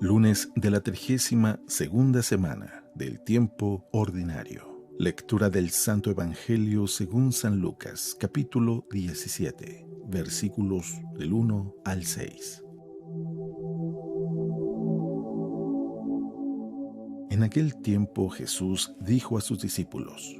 Lunes de la 32ª semana del tiempo ordinario. Lectura del Santo Evangelio según San Lucas, capítulo 17, versículos del 1 al 6. En aquel tiempo Jesús dijo a sus discípulos: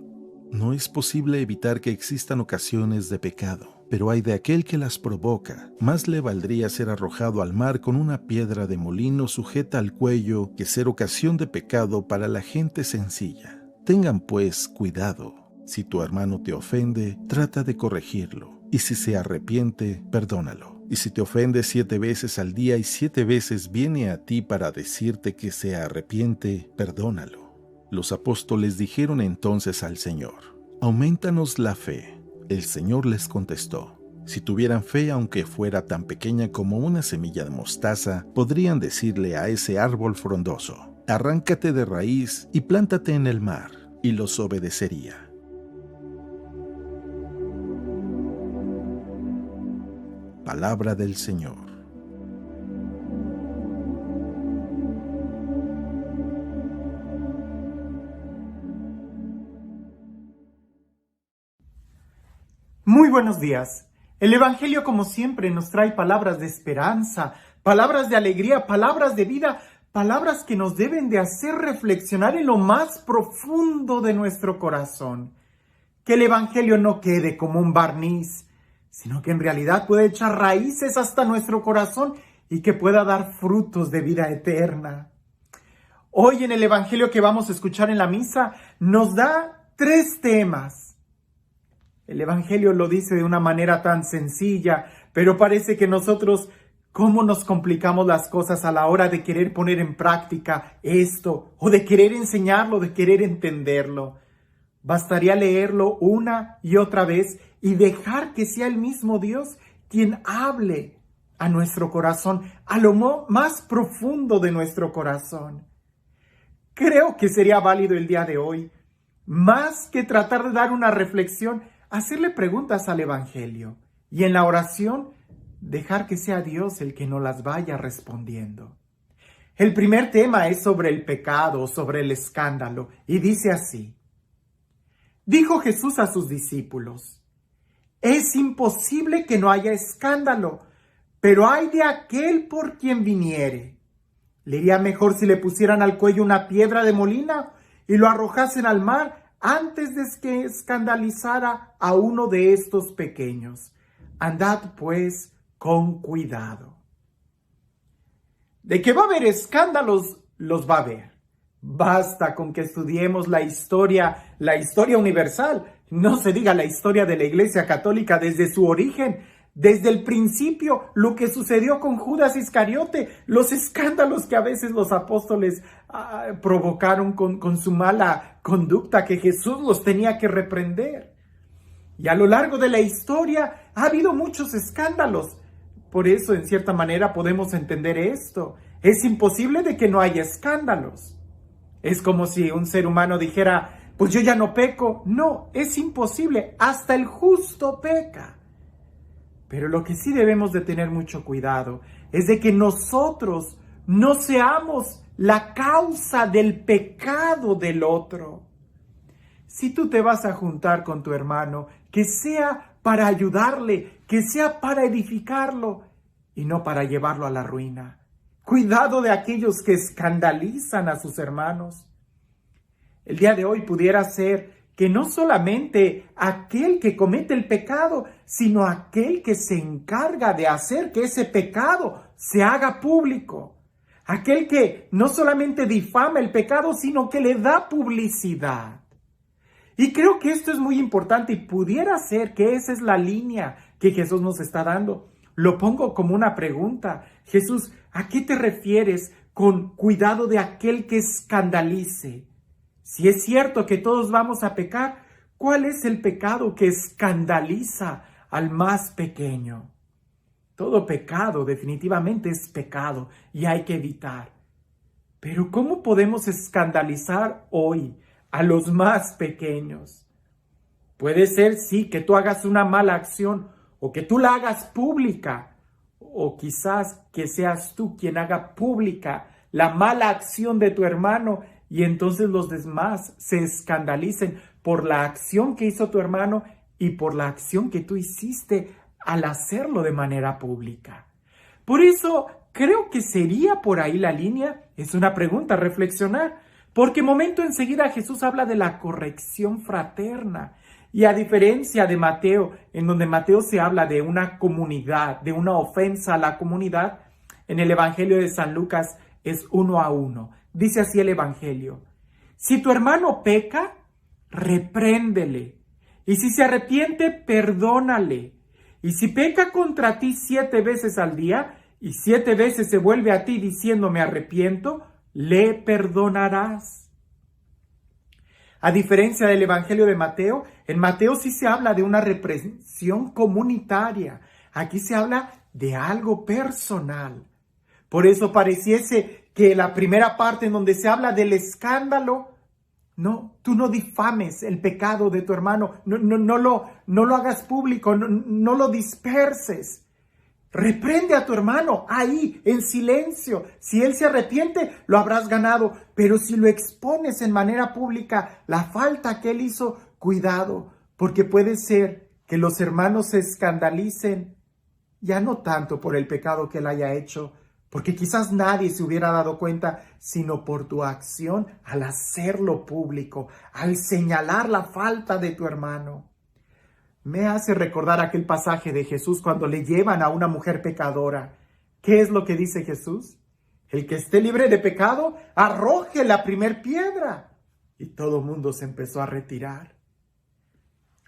No es posible evitar que existan ocasiones de pecado, pero hay de aquel que las provoca. Más le valdría ser arrojado al mar con una piedra de molino sujeta al cuello que ser ocasión de pecado para la gente sencilla. Tengan pues cuidado. Si tu hermano te ofende, trata de corregirlo, y si se arrepiente, perdónalo. Y si te ofende 7 veces al día y 7 veces viene a ti para decirte que se arrepiente, perdónalo. Los apóstoles dijeron entonces al Señor: «Aumentanos la fe». El Señor les contestó: «Si tuvieran fe, aunque fuera tan pequeña como una semilla de mostaza, podrían decirle a ese árbol frondoso: arráncate de raíz y plántate en el mar, y los obedecería». Palabra del Señor. Muy buenos días. El Evangelio, como siempre, nos trae palabras de esperanza, palabras de alegría, palabras de vida, palabras que nos deben de hacer reflexionar en lo más profundo de nuestro corazón. Que el Evangelio no quede como un barniz, sino que en realidad puede echar raíces hasta nuestro corazón y que pueda dar frutos de vida eterna. Hoy en el Evangelio que vamos a escuchar en la misa nos da 3 temas. El Evangelio lo dice de una manera tan sencilla, pero parece que nosotros, ¿cómo nos complicamos las cosas a la hora de querer poner en práctica esto, o de querer enseñarlo, de querer entenderlo? Bastaría leerlo una y otra vez y dejar que sea el mismo Dios quien hable a nuestro corazón, a lo más profundo de nuestro corazón. Creo que sería válido el día de hoy, más que tratar de dar una reflexión, hacerle preguntas al Evangelio y en la oración dejar que sea Dios el que nos las vaya respondiendo. El primer tema es sobre el pecado, sobre el escándalo, y dice así: Dijo Jesús a sus discípulos: Es imposible que no haya escándalo, pero hay de aquel por quien viniere. Le iría mejor si le pusieran al cuello una piedra de molino y lo arrojasen al mar antes de que escandalizara a uno de estos pequeños. Andad pues con cuidado. De que va a haber escándalos, los va a haber. Basta con que estudiemos la historia universal, no se diga la historia de la Iglesia Católica desde su origen, desde el principio, lo que sucedió con Judas Iscariote, los escándalos que a veces los apóstoles provocaron con su mala conducta, que Jesús los tenía que reprender. Y a lo largo de la historia ha habido muchos escándalos. Por eso, en cierta manera, podemos entender esto. Es imposible de que no haya escándalos. Es como si un ser humano dijera: pues yo ya no peco. No, es imposible. Hasta el justo peca. Pero lo que sí debemos de tener mucho cuidado es de que nosotros no seamos la causa del pecado del otro. Si tú te vas a juntar con tu hermano, que sea para ayudarle, que sea para edificarlo y no para llevarlo a la ruina. Cuidado de aquellos que escandalizan a sus hermanos. El día de hoy pudiera ser que no solamente aquel que comete el pecado, sino aquel que se encarga de hacer que ese pecado se haga público. Aquel que no solamente difama el pecado, sino que le da publicidad. Y creo que esto es muy importante y pudiera ser que esa es la línea que Jesús nos está dando. Lo pongo como una pregunta. Jesús, ¿a qué te refieres con cuidado de aquel que escandalice? Si es cierto que todos vamos a pecar, ¿cuál es el pecado que escandaliza al más pequeño? Todo pecado definitivamente es pecado y hay que evitar. Pero ¿cómo podemos escandalizar hoy a los más pequeños? Puede ser, sí, que tú hagas una mala acción o que tú la hagas pública, o quizás que seas tú quien haga pública la mala acción de tu hermano y entonces los demás se escandalicen por la acción que hizo tu hermano y por la acción que tú hiciste al hacerlo de manera pública. Por eso creo que sería por ahí la línea. Es una pregunta a reflexionar, porque momento enseguida Jesús habla de la corrección fraterna. Y a diferencia de Mateo, en donde Mateo se habla de una comunidad, de una ofensa a la comunidad, en el Evangelio de San Lucas es 1 a 1. Dice así el Evangelio: si tu hermano peca, repréndele. Y si se arrepiente, perdónale. Y si peca contra ti 7 veces al día, y 7 veces se vuelve a ti diciendo me arrepiento, le perdonarás. A diferencia del Evangelio de Mateo, en Mateo sí se habla de una represión comunitaria. Aquí se habla de algo personal. Por eso pareciese que la primera parte en donde se habla del escándalo, no, tú no difames el pecado de tu hermano, no lo hagas público, no lo disperses. Reprende a tu hermano ahí, en silencio. Si él se arrepiente, lo habrás ganado. Pero si lo expones en manera pública, la falta que él hizo, cuidado, porque puede ser que los hermanos se escandalicen, ya no tanto por el pecado que él haya hecho, porque quizás nadie se hubiera dado cuenta, sino por tu acción al hacerlo público, al señalar la falta de tu hermano. Me hace recordar aquel pasaje de Jesús cuando le llevan a una mujer pecadora. ¿Qué es lo que dice Jesús? El que esté libre de pecado, arroje la primer piedra. Y todo el mundo se empezó a retirar.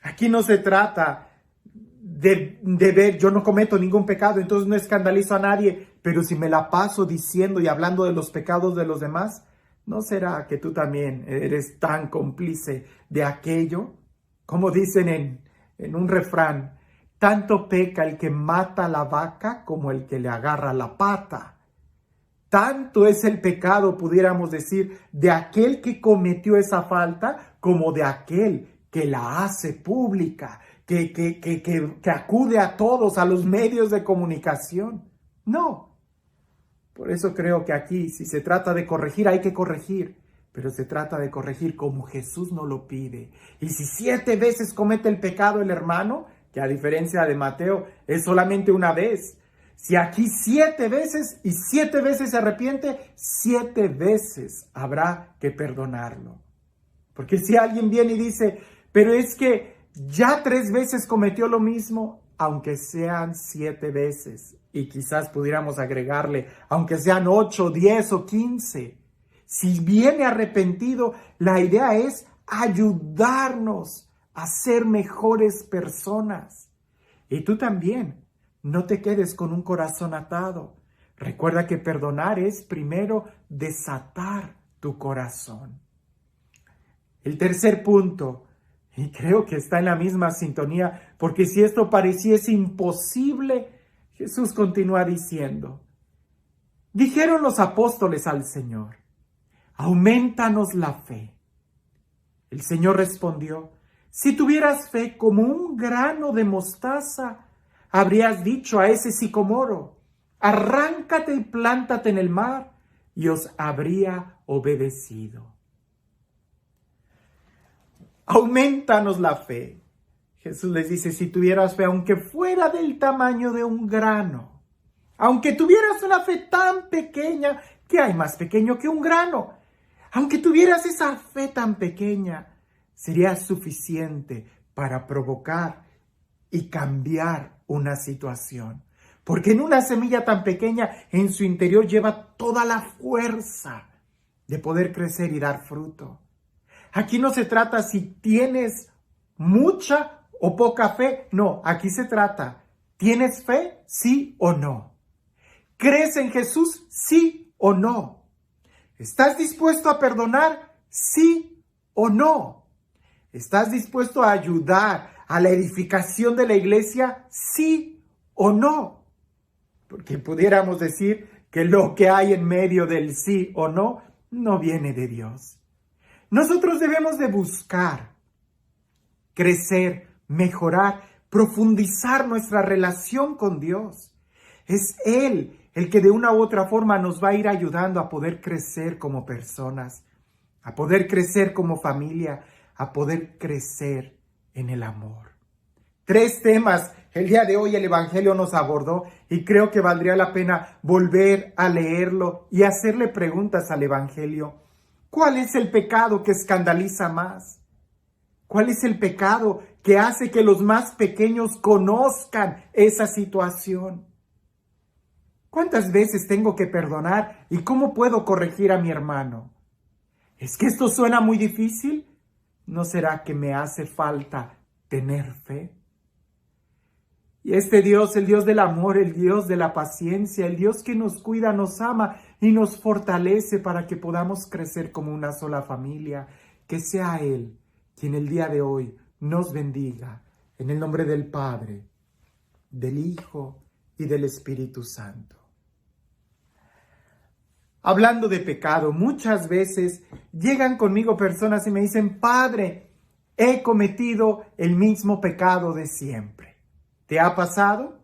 Aquí no se trata de ver, yo no cometo ningún pecado, entonces no escandalizo a nadie, pero si me la paso diciendo y hablando de los pecados de los demás, ¿no será que tú también eres tan cómplice de aquello? Como dicen en un refrán, tanto peca el que mata a la vaca como el que le agarra la pata. Tanto es el pecado, pudiéramos decir, de aquel que cometió esa falta como de aquel que la hace pública, que acude a todos, a los medios de comunicación. No. Por eso creo que aquí, si se trata de corregir, hay que corregir. Pero se trata de corregir como Jesús nos lo pide. Y si 7 veces comete el pecado el hermano, que a diferencia de Mateo es solamente una vez, si aquí 7 veces y 7 veces se arrepiente, 7 veces habrá que perdonarlo. Porque si alguien viene y dice, pero es que ya 3 veces cometió lo mismo, aunque sean 7 veces, y quizás pudiéramos agregarle, aunque sean 8, 10 o 15, si viene arrepentido, la idea es ayudarnos a ser mejores personas. Y tú también, no te quedes con un corazón atado. Recuerda que perdonar es primero desatar tu corazón. El tercer punto, y creo que está en la misma sintonía, porque si esto pareciese imposible, Jesús continúa diciendo, dijeron los apóstoles al Señor, aumentanos la fe. El Señor respondió, si tuvieras fe como un grano de mostaza, habrías dicho a ese sicomoro, arráncate y plántate en el mar, y os habría obedecido. Aumentanos la fe. Jesús les dice, si tuvieras fe, aunque fuera del tamaño de un grano, aunque tuvieras una fe tan pequeña, ¿qué hay más pequeño que un grano? Aunque tuvieras esa fe tan pequeña, sería suficiente para provocar y cambiar una situación. Porque en una semilla tan pequeña, en su interior lleva toda la fuerza de poder crecer y dar fruto. Aquí no se trata si tienes mucha o poca fe. No, aquí se trata, ¿tienes fe? Sí o no. ¿Crees en Jesús? Sí o no. ¿Estás dispuesto a perdonar? Sí o no. ¿Estás dispuesto a ayudar a la edificación de la iglesia? Sí o no. Porque pudiéramos decir que lo que hay en medio del sí o no, no viene de Dios. Nosotros debemos de buscar, crecer, mejorar, profundizar nuestra relación con Dios. Es Él el que de una u otra forma nos va a ir ayudando a poder crecer como personas, a poder crecer como familia, a poder crecer en el amor. 3 temas el día de hoy el Evangelio nos abordó y creo que valdría la pena volver a leerlo y hacerle preguntas al Evangelio. ¿Cuál es el pecado que escandaliza más? ¿Cuál es el pecado que hace que los más pequeños conozcan esa situación? ¿Cuántas veces tengo que perdonar y cómo puedo corregir a mi hermano? ¿Es que esto suena muy difícil? ¿No será que me hace falta tener fe? Y este Dios, el Dios del amor, el Dios de la paciencia, el Dios que nos cuida, nos ama y nos fortalece para que podamos crecer como una sola familia, que sea Él quien el día de hoy nos bendiga, en el nombre del Padre, del Hijo y del Espíritu Santo. Hablando de pecado, muchas veces llegan conmigo personas y me dicen, Padre, he cometido el mismo pecado de siempre. ¿Te ha pasado?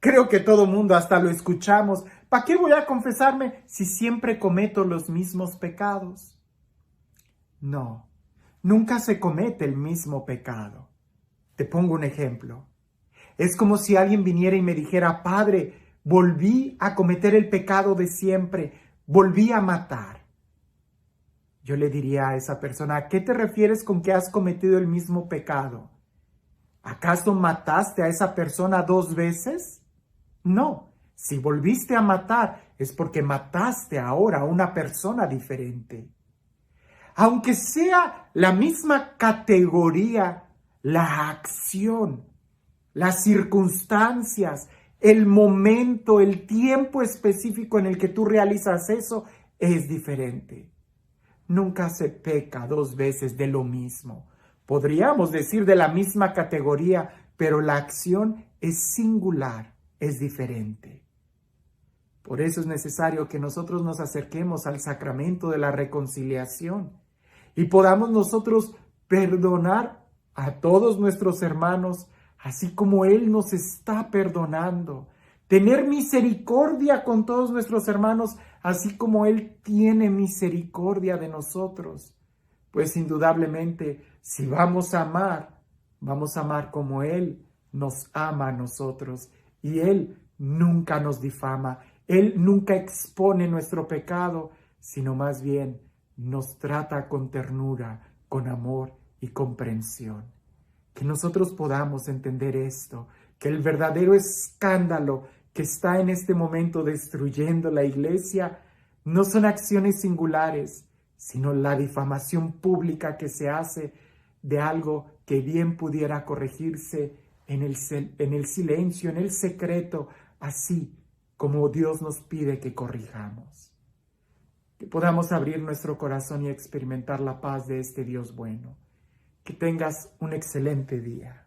Creo que todo mundo hasta lo escuchamos. ¿Para qué voy a confesarme si siempre cometo los mismos pecados? No, nunca se comete el mismo pecado. Te pongo un ejemplo. Es como si alguien viniera y me dijera, Padre, volví a cometer el pecado de siempre, volví a matar. Yo le diría a esa persona, ¿a qué te refieres con que has cometido el mismo pecado? ¿Acaso mataste a esa persona 2 veces? No, si volviste a matar es porque mataste ahora a una persona diferente. Aunque sea la misma categoría, la acción, las circunstancias, el momento, el tiempo específico en el que tú realizas eso es diferente. Nunca se peca 2 veces de lo mismo. Podríamos decir de la misma categoría, pero la acción es singular, es diferente. Por eso es necesario que nosotros nos acerquemos al sacramento de la reconciliación y podamos nosotros perdonar a todos nuestros hermanos, así como Él nos está perdonando. Tener misericordia con todos nuestros hermanos, así como Él tiene misericordia de nosotros. Pues indudablemente, si vamos a amar como Él nos ama a nosotros. Y Él nunca nos difama, Él nunca expone nuestro pecado, sino más bien nos trata con ternura, con amor y comprensión. Que nosotros podamos entender esto, que el verdadero escándalo que está en este momento destruyendo la iglesia no son acciones singulares, sino la difamación pública que se hace de algo que bien pudiera corregirse en el silencio, en el secreto, así como Dios nos pide que corrijamos. Que podamos abrir nuestro corazón y experimentar la paz de este Dios bueno. Que tengas un excelente día.